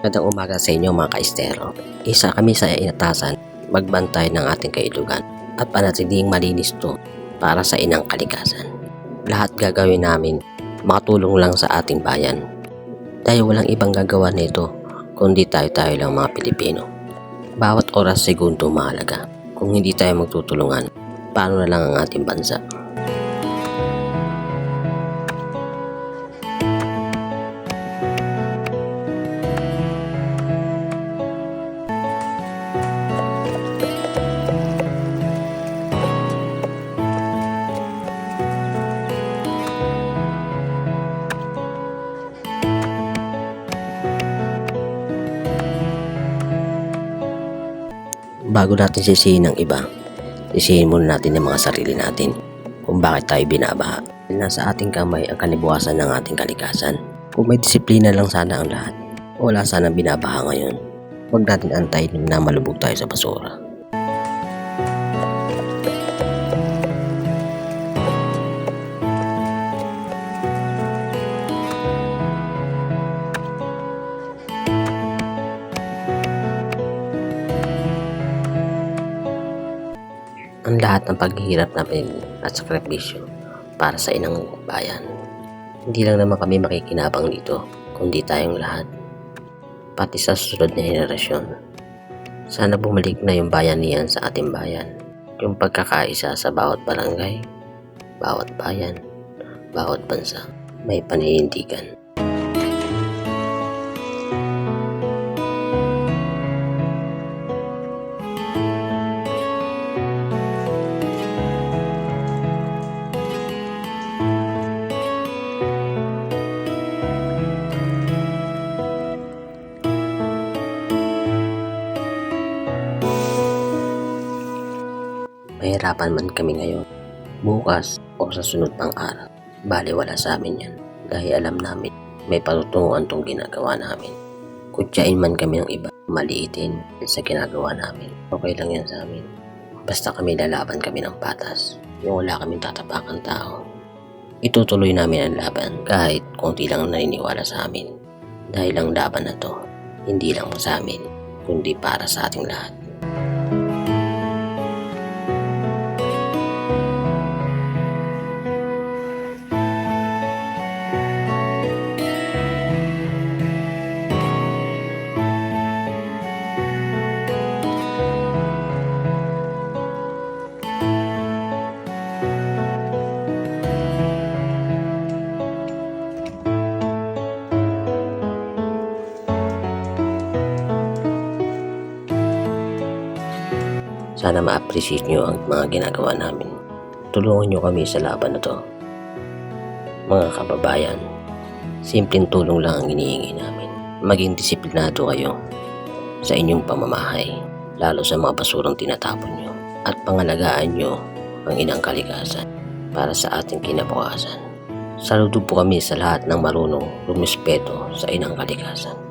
Magandang umaga sa inyo mga ka-estero. Isa kami sa inatasan magbantay ng ating kailugan at panatiling malinis to para sa inang kalikasan. Lahat gagawin namin makatulong lang sa ating bayan. Dahil walang ibang gagawa nito kundi tayo lang mga Pilipino. Bawat oras segundo mahalaga. Kung hindi tayo magtutulungan, paano na lang ang ating bansa? Bago natin sisihin ng iba, sisihin muna natin ang mga sarili natin kung bakit tayo binabaha. Nasa ating kamay ang kalibukasan ng ating kalikasan. Kung may disiplina lang sana ang lahat, wala sanang binabaha ngayon. Huwag natin antayin na malubog tayo sa basura. Ang lahat ng paghihirap namin at sakripisyo para sa inang bayan. Hindi lang naman kami makikinabang dito, kundi tayong lahat, pati sa susunod na henerasyon. Sana bumalik na yung bayanihan sa ating bayan, yung pagkakaisa sa bawat barangay, bawat bayan, bawat bansa, may paninindigan. Mahirapan man kami ngayon, bukas o sa sunod pang araw, baliwala sa amin yan dahil alam namin may patutunguhan tong ginagawa namin. Kutyain man kami ng iba, maliitin sa ginagawa namin, okay lang yan sa amin. Basta kami lalaban kami ng patas, yung wala kaming tatapakan tao. Itutuloy namin ang laban kahit konti lang naniniwala sa amin. Dahil ang laban na to, hindi lang sa amin, kundi para sa ating lahat. Sana ma-appreciate nyo ang mga ginagawa namin. Tulungan nyo kami sa laban na to. Mga kababayan, simpleng tulong lang ang hinihingi namin. Maging disiplinado kayo sa inyong pamamahay, lalo sa mga basurang tinatapon nyo. At pangalagaan nyo ang inang kalikasan para sa ating kinabukasan. Saludo po kami sa lahat ng marunong rumispeto sa inang kalikasan.